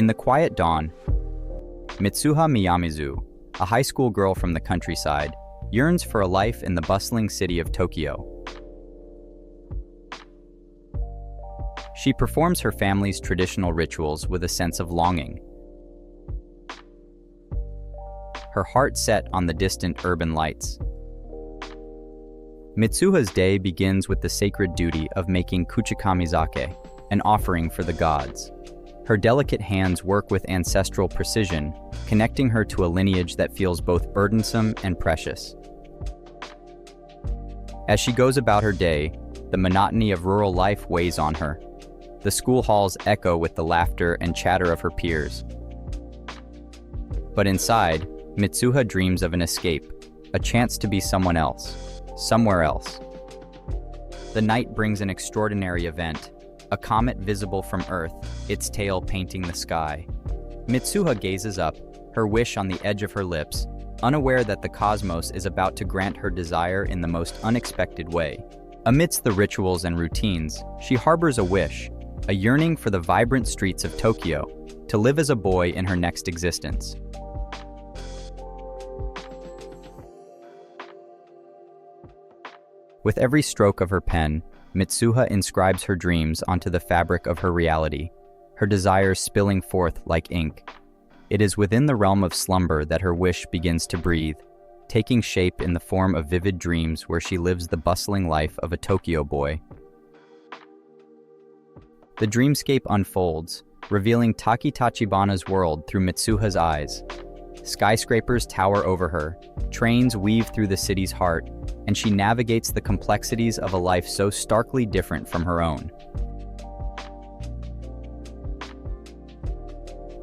In the quiet dawn, Mitsuha Miyamizu, a high school girl from the countryside, yearns for a life in the bustling city of Tokyo. She performs her family's traditional rituals with a sense of longing, her heart set on the distant urban lights. Mitsuha's day begins with the sacred duty of making kuchikamizake, an offering for the gods. Her delicate hands work with ancestral precision, connecting her to a lineage that feels both burdensome and precious. As she goes about her day, the monotony of rural life weighs on her. The school halls echo with the laughter and chatter of her peers. But inside, Mitsuha dreams of an escape, a chance to be someone else, somewhere else. The night brings an extraordinary event, a comet visible from Earth, its tail painting the sky. Mitsuha gazes up, her wish on the edge of her lips, unaware that the cosmos is about to grant her desire in the most unexpected way. Amidst the rituals and routines, she harbors a wish, a yearning for the vibrant streets of Tokyo, to live as a boy in her next existence. With every stroke of her pen, Mitsuha inscribes her dreams onto the fabric of her reality, her desires spilling forth like ink. It is within the realm of slumber that her wish begins to breathe, taking shape in the form of vivid dreams where she lives the bustling life of a Tokyo boy. The dreamscape unfolds, revealing Taki Tachibana's world through Mitsuha's eyes. Skyscrapers tower over her, trains weave through the city's heart, and she navigates the complexities of a life so starkly different from her own.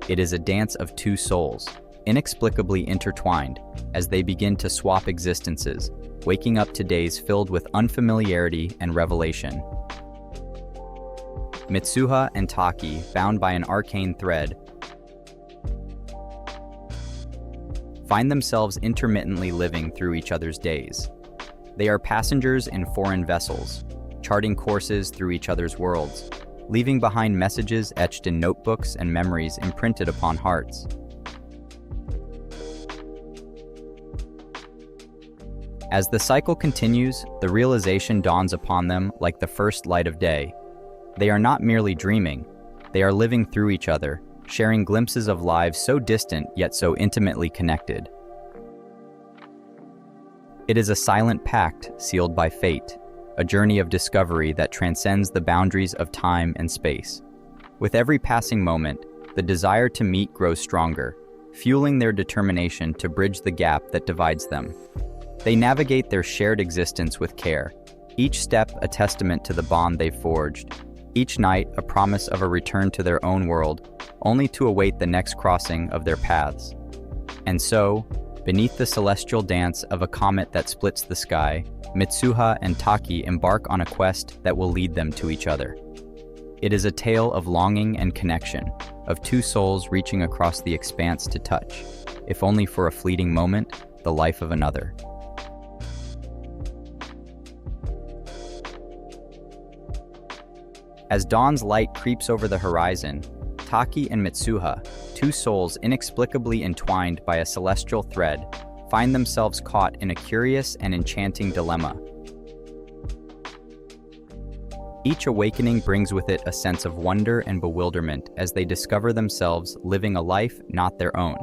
It is a dance of two souls, inexplicably intertwined, as they begin to swap existences, waking up to days filled with unfamiliarity and revelation. Mitsuha and Taki, bound by an arcane thread, find themselves intermittently living through each other's days. They are passengers in foreign vessels, charting courses through each other's worlds, leaving behind messages etched in notebooks and memories imprinted upon hearts. As the cycle continues, the realization dawns upon them like the first light of day. They are not merely dreaming, they are living through each other, sharing glimpses of lives so distant yet so intimately connected. It is a silent pact sealed by fate, a journey of discovery that transcends the boundaries of time and space. With every passing moment, the desire to meet grows stronger, fueling their determination to bridge the gap that divides them. They navigate their shared existence with care, each step a testament to the bond they've forged, each night a promise of a return to their own world, only to await the next crossing of their paths. And so, beneath the celestial dance of a comet that splits the sky, Mitsuha and Taki embark on a quest that will lead them to each other. It is a tale of longing and connection, of two souls reaching across the expanse to touch, if only for a fleeting moment, the life of another. As dawn's light creeps over the horizon, Taki and Mitsuha, two souls inexplicably entwined by a celestial thread, find themselves caught in a curious and enchanting dilemma. Each awakening brings with it a sense of wonder and bewilderment as they discover themselves living a life not their own.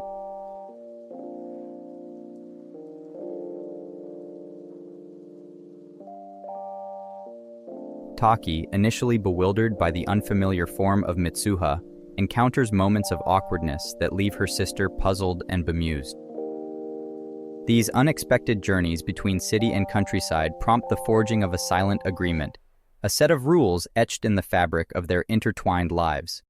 Taki, initially bewildered by the unfamiliar form of Mitsuha, encounters moments of awkwardness that leave her sister puzzled and bemused. These unexpected journeys between city and countryside prompt the forging of a silent agreement, a set of rules etched in the fabric of their intertwined lives.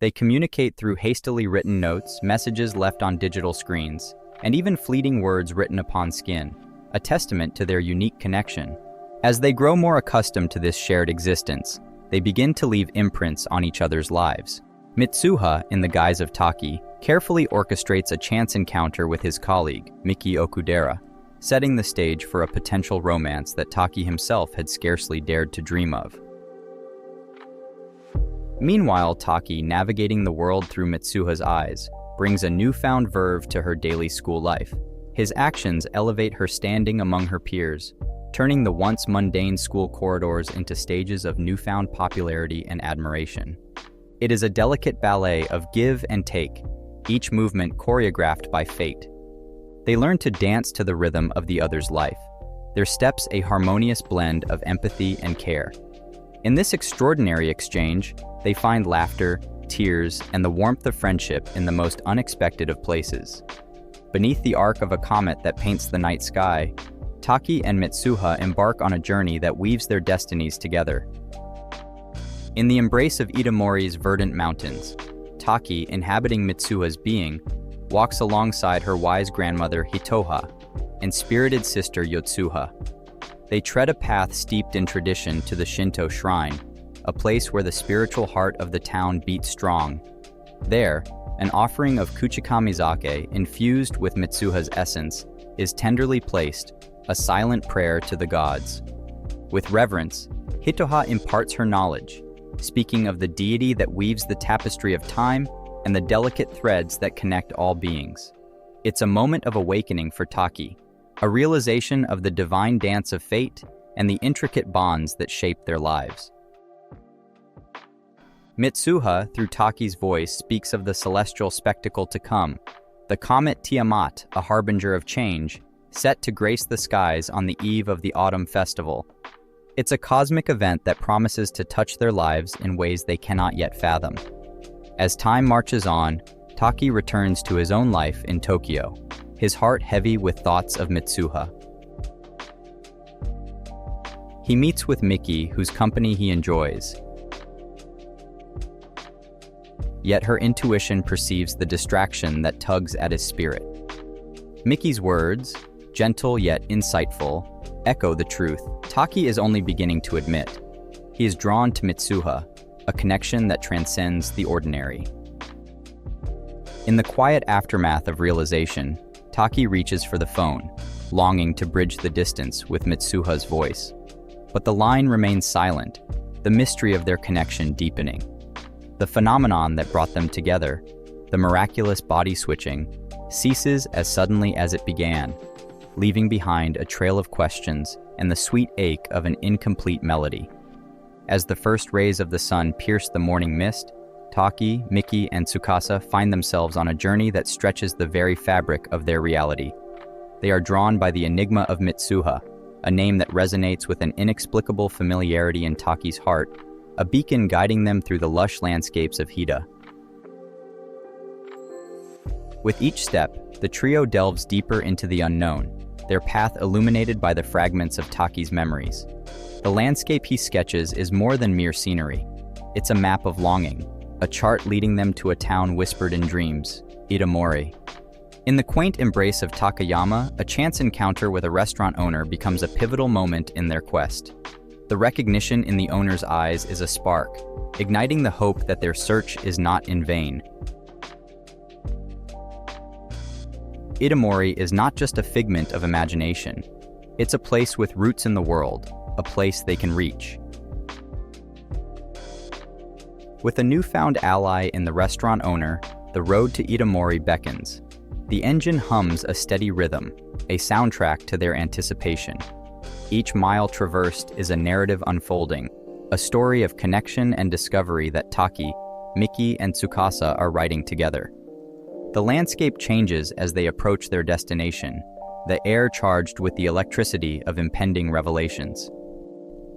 They communicate through hastily written notes, messages left on digital screens, and even fleeting words written upon skin, a testament to their unique connection. As they grow more accustomed to this shared existence, they begin to leave imprints on each other's lives. Mitsuha, in the guise of Taki, carefully orchestrates a chance encounter with his colleague, Miki Okudera, setting the stage for a potential romance that Taki himself had scarcely dared to dream of. Meanwhile, Taki, navigating the world through Mitsuha's eyes, brings a newfound verve to her daily school life. His actions elevate her standing among her peers, turning the once mundane school corridors into stages of newfound popularity and admiration. It is a delicate ballet of give and take, each movement choreographed by fate. They learn to dance to the rhythm of the other's life, their steps a harmonious blend of empathy and care. In this extraordinary exchange, they find laughter, tears, and the warmth of friendship in the most unexpected of places. Beneath the arc of a comet that paints the night sky, Taki and Mitsuha embark on a journey that weaves their destinies together. In the embrace of Itamori's verdant mountains, Taki, inhabiting Mitsuha's being, walks alongside her wise grandmother Hitoha and spirited sister Yotsuha. They tread a path steeped in tradition to the Shinto shrine, a place where the spiritual heart of the town beats strong. There, an offering of kuchikamizake infused with Mitsuha's essence is tenderly placed, a silent prayer to the gods. With reverence, Hitoha imparts her knowledge, speaking of the deity that weaves the tapestry of time and the delicate threads that connect all beings. It's a moment of awakening for Taki, a realization of the divine dance of fate and the intricate bonds that shape their lives. Mitsuha, through Taki's voice, speaks of the celestial spectacle to come, the comet Tiamat, a harbinger of change, set to grace the skies on the eve of the autumn festival. It's a cosmic event that promises to touch their lives in ways they cannot yet fathom. As time marches on, Taki returns to his own life in Tokyo, his heart heavy with thoughts of Mitsuha. He meets with Miki, whose company he enjoys. Yet her intuition perceives the distraction that tugs at his spirit. Miki's words, gentle yet insightful, echo the truth Taki is only beginning to admit. He is drawn to Mitsuha, a connection that transcends the ordinary. In the quiet aftermath of realization, Taki reaches for the phone, longing to bridge the distance with Mitsuha's voice. But the line remains silent, the mystery of their connection deepening. The phenomenon that brought them together, the miraculous body switching, ceases as suddenly as it began, leaving behind a trail of questions and the sweet ache of an incomplete melody. As the first rays of the sun pierce the morning mist, Taki, Miki, and Tsukasa find themselves on a journey that stretches the very fabric of their reality. They are drawn by the enigma of Mitsuha, a name that resonates with an inexplicable familiarity in Taki's heart, a beacon guiding them through the lush landscapes of Hida. With each step, the trio delves deeper into the unknown, their path illuminated by the fragments of Taki's memories. The landscape he sketches is more than mere scenery. It's a map of longing, a chart leading them to a town whispered in dreams, Itamori. In the quaint embrace of Takayama, a chance encounter with a restaurant owner becomes a pivotal moment in their quest. The recognition in the owner's eyes is a spark, igniting the hope that their search is not in vain. Itamori is not just a figment of imagination. It's a place with roots in the world, a place they can reach. With a newfound ally in the restaurant owner, the road to Itamori beckons. The engine hums a steady rhythm, a soundtrack to their anticipation. Each mile traversed is a narrative unfolding, a story of connection and discovery that Taki, Miki, and Tsukasa are writing together. The landscape changes as they approach their destination, the air charged with the electricity of impending revelations.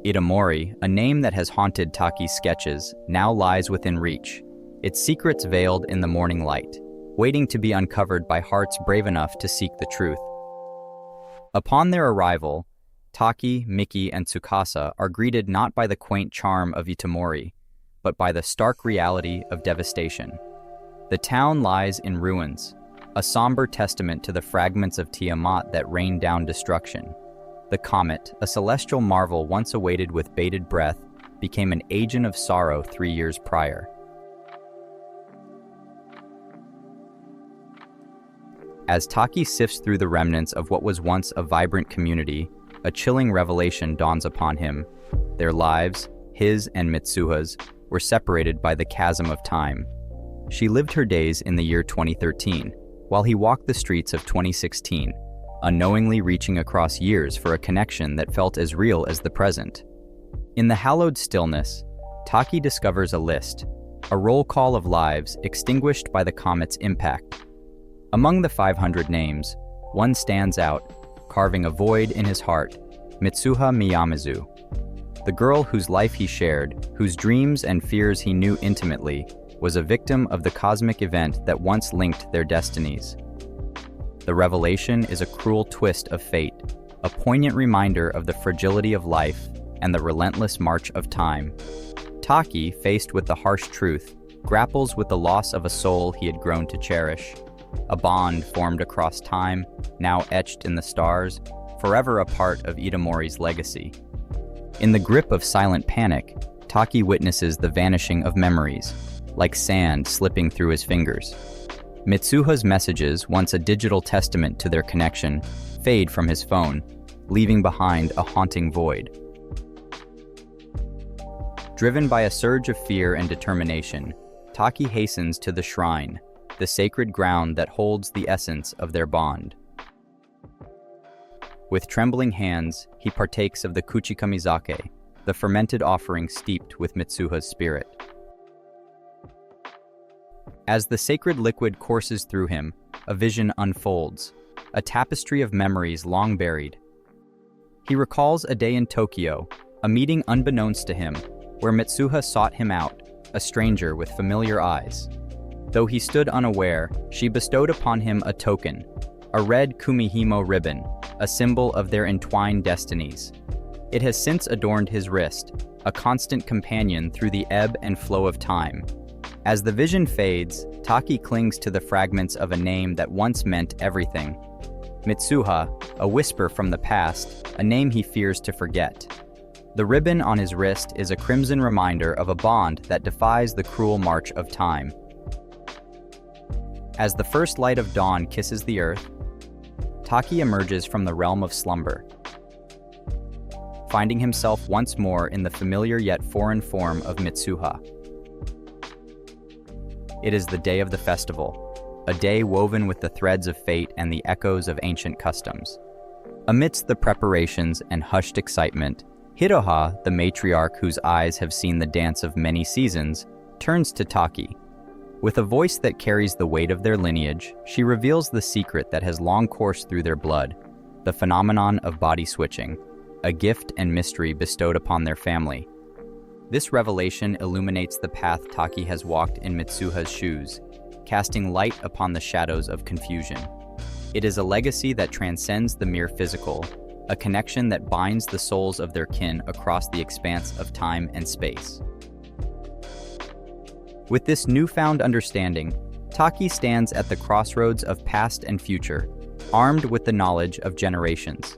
Itamori, a name that has haunted Taki's sketches, now lies within reach, its secrets veiled in the morning light, waiting to be uncovered by hearts brave enough to seek the truth. Upon their arrival, Taki, Miki, and Tsukasa are greeted not by the quaint charm of Itamori, but by the stark reality of devastation. The town lies in ruins, a somber testament to the fragments of Tiamat that rain down destruction. The comet, a celestial marvel once awaited with bated breath, became an agent of sorrow 3 years prior. As Taki sifts through the remnants of what was once a vibrant community, a chilling revelation dawns upon him. Their lives, his and Mitsuha's, were separated by the chasm of time. She lived her days in the year 2013, while he walked the streets of 2016, unknowingly reaching across years for a connection that felt as real as the present. In the hallowed stillness, Taki discovers a list, a roll call of lives extinguished by the comet's impact. Among the 500 names, one stands out, carving a void in his heart: Mitsuha Miyamizu. The girl whose life he shared, whose dreams and fears he knew intimately, was a victim of the cosmic event that once linked their destinies. The revelation is a cruel twist of fate, a poignant reminder of the fragility of life and the relentless march of time. Taki, faced with the harsh truth, grapples with the loss of a soul he had grown to cherish, a bond formed across time, now etched in the stars, forever a part of Itamori's legacy. In the grip of silent panic, Taki witnesses the vanishing of memories, like sand slipping through his fingers. Mitsuha's messages, once a digital testament to their connection, fade from his phone, leaving behind a haunting void. Driven by a surge of fear and determination, Taki hastens to the shrine, the sacred ground that holds the essence of their bond. With trembling hands, he partakes of the kuchikamizake, the fermented offering steeped with Mitsuha's spirit. As the sacred liquid courses through him, a vision unfolds, a tapestry of memories long buried. He recalls a day in Tokyo, a meeting unbeknownst to him, where Mitsuha sought him out, a stranger with familiar eyes. Though he stood unaware, she bestowed upon him a token, a red kumihimo ribbon, a symbol of their entwined destinies. It has since adorned his wrist, a constant companion through the ebb and flow of time. As the vision fades, Taki clings to the fragments of a name that once meant everything. Mitsuha, a whisper from the past, a name he fears to forget. The ribbon on his wrist is a crimson reminder of a bond that defies the cruel march of time. As the first light of dawn kisses the earth, Taki emerges from the realm of slumber, finding himself once more in the familiar yet foreign form of Mitsuha. It is the day of the festival, a day woven with the threads of fate and the echoes of ancient customs. Amidst the preparations and hushed excitement, Hiroha, the matriarch whose eyes have seen the dance of many seasons, turns to Taki. With a voice that carries the weight of their lineage, she reveals the secret that has long coursed through their blood, the phenomenon of body switching, a gift and mystery bestowed upon their family. This revelation illuminates the path Taki has walked in Mitsuha's shoes, casting light upon the shadows of confusion. It is a legacy that transcends the mere physical, a connection that binds the souls of their kin across the expanse of time and space. With this newfound understanding, Taki stands at the crossroads of past and future, armed with the knowledge of generations.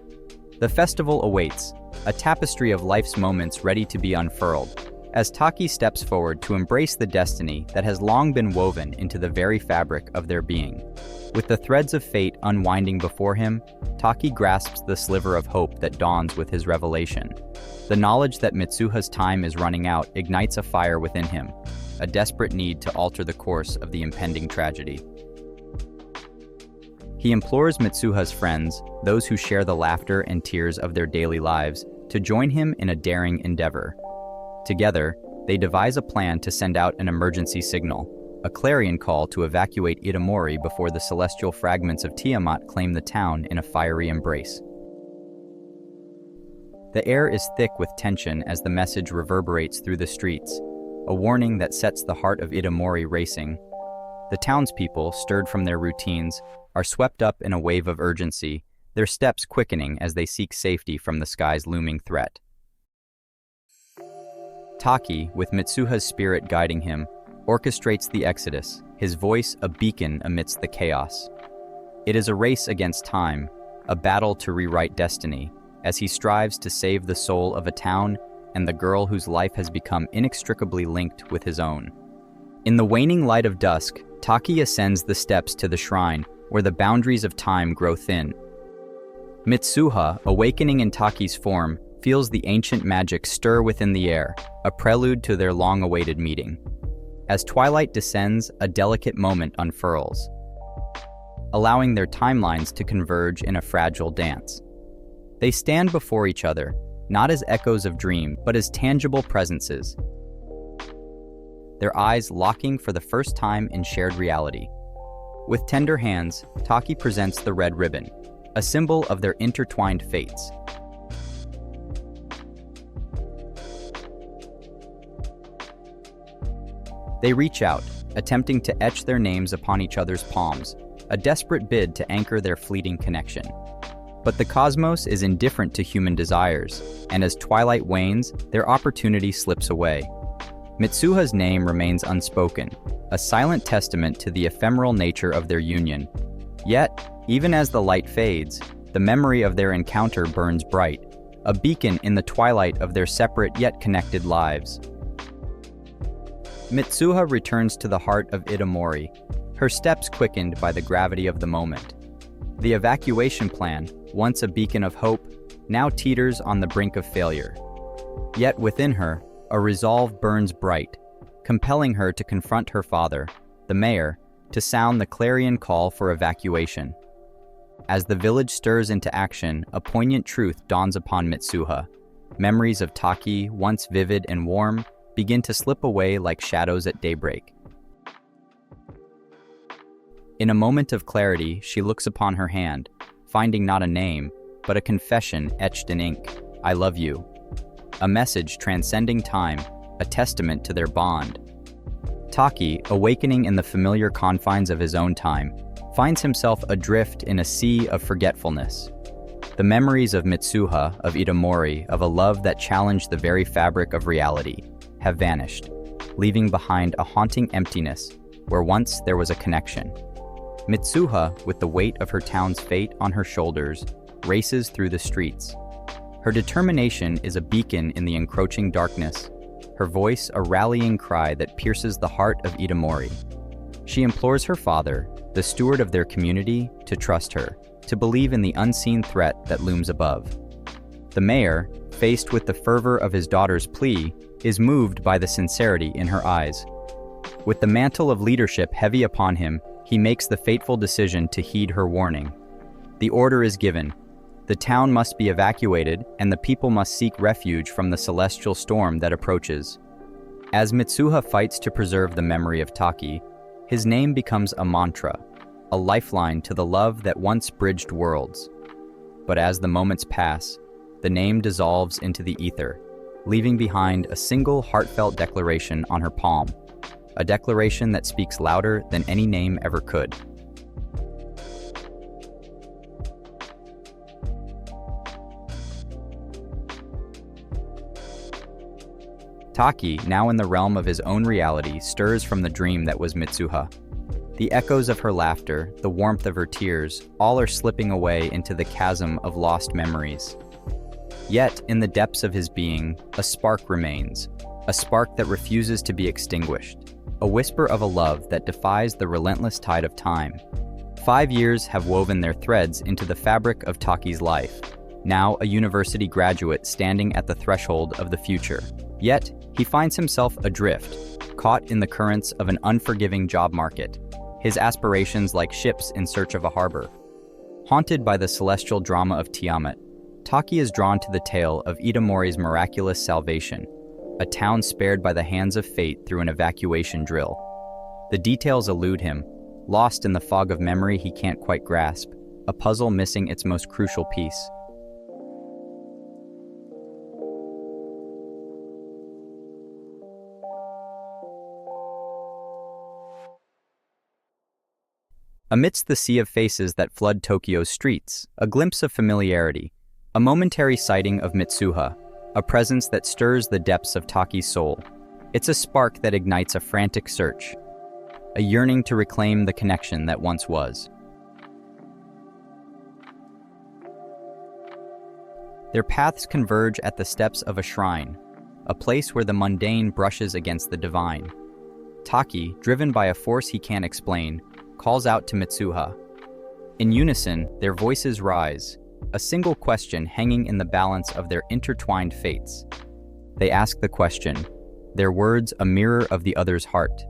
The festival awaits, a tapestry of life's moments ready to be unfurled, as Taki steps forward to embrace the destiny that has long been woven into the very fabric of their being. With the threads of fate unwinding before him, Taki grasps the sliver of hope that dawns with his revelation. The knowledge that Mitsuha's time is running out ignites a fire within him, a desperate need to alter the course of the impending tragedy. He implores Mitsuha's friends, those who share the laughter and tears of their daily lives, to join him in a daring endeavor. Together, they devise a plan to send out an emergency signal, a clarion call to evacuate Itamori before the celestial fragments of Tiamat claim the town in a fiery embrace. The air is thick with tension as the message reverberates through the streets, a warning that sets the heart of Itamori racing. The townspeople, stirred from their routines, are swept up in a wave of urgency, their steps quickening as they seek safety from the sky's looming threat. Taki, with Mitsuha's spirit guiding him, orchestrates the exodus, his voice a beacon amidst the chaos. It is a race against time, a battle to rewrite destiny, as he strives to save the soul of a town and the girl whose life has become inextricably linked with his own. In the waning light of dusk, Taki ascends the steps to the shrine, where the boundaries of time grow thin. Mitsuha, awakening in Taki's form, feels the ancient magic stir within the air, a prelude to their long-awaited meeting. As twilight descends, a delicate moment unfurls, allowing their timelines to converge in a fragile dance. They stand before each other, not as echoes of dreams, but as tangible presences, their eyes locking for the first time in shared reality. With tender hands, Taki presents the red ribbon, a symbol of their intertwined fates. They reach out, attempting to etch their names upon each other's palms, a desperate bid to anchor their fleeting connection. But the cosmos is indifferent to human desires, and as twilight wanes, their opportunity slips away. Mitsuha's name remains unspoken, a silent testament to the ephemeral nature of their union. Yet, even as the light fades, the memory of their encounter burns bright, a beacon in the twilight of their separate yet connected lives. Mitsuha returns to the heart of Itamori, her steps quickened by the gravity of the moment. The evacuation plan, once a beacon of hope, now teeters on the brink of failure. Yet within her, a resolve burns bright, compelling her to confront her father, the mayor, to sound the clarion call for evacuation. As the village stirs into action, a poignant truth dawns upon Mitsuha. Memories of Taki, once vivid and warm, begin to slip away like shadows at daybreak. In a moment of clarity, she looks upon her hand, finding not a name, but a confession etched in ink. I love you. A message transcending time, a testament to their bond. Taki, awakening in the familiar confines of his own time, finds himself adrift in a sea of forgetfulness. The memories of Mitsuha, of Itamori, of a love that challenged the very fabric of reality, have vanished, leaving behind a haunting emptiness where once there was a connection. Mitsuha, with the weight of her town's fate on her shoulders, races through the streets. Her determination is a beacon in the encroaching darkness, her voice a rallying cry that pierces the heart of Itamori. She implores her father, the steward of their community, to trust her, to believe in the unseen threat that looms above. The mayor, faced with the fervor of his daughter's plea, is moved by the sincerity in her eyes. With the mantle of leadership heavy upon him, he makes the fateful decision to heed her warning. The order is given. The town must be evacuated, and the people must seek refuge from the celestial storm that approaches. As Mitsuha fights to preserve the memory of Taki, his name becomes a mantra, a lifeline to the love that once bridged worlds. But as the moments pass, the name dissolves into the ether, leaving behind a single heartfelt declaration on her palm, a declaration that speaks louder than any name ever could. Taki, now in the realm of his own reality, stirs from the dream that was Mitsuha. The echoes of her laughter, the warmth of her tears, all are slipping away into the chasm of lost memories. Yet, in the depths of his being, a spark remains, a spark that refuses to be extinguished, a whisper of a love that defies the relentless tide of time. 5 years have woven their threads into the fabric of Taki's life, now a university graduate standing at the threshold of the future. Yet, he finds himself adrift, caught in the currents of an unforgiving job market, his aspirations like ships in search of a harbor. Haunted by the celestial drama of Tiamat, Taki is drawn to the tale of Itamori's miraculous salvation, a town spared by the hands of fate through an evacuation drill. The details elude him, lost in the fog of memory he can't quite grasp, a puzzle missing its most crucial piece. Amidst the sea of faces that flood Tokyo's streets, a glimpse of familiarity, a momentary sighting of Mitsuha, a presence that stirs the depths of Taki's soul. It's a spark that ignites a frantic search, a yearning to reclaim the connection that once was. Their paths converge at the steps of a shrine, a place where the mundane brushes against the divine. Taki, driven by a force he can't explain, calls out to Mitsuha. In unison, their voices rise, a single question hanging in the balance of their intertwined fates. They ask the question, their words a mirror of the other's heart.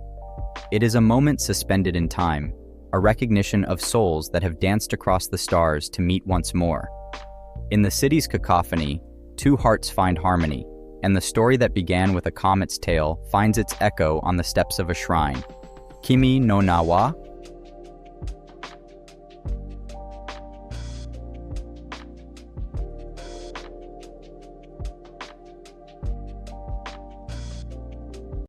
It is a moment suspended in time, a recognition of souls that have danced across the stars to meet once more. In the city's cacophony, two hearts find harmony, and the story that began with a comet's tail finds its echo on the steps of a shrine. Kimi no Na wa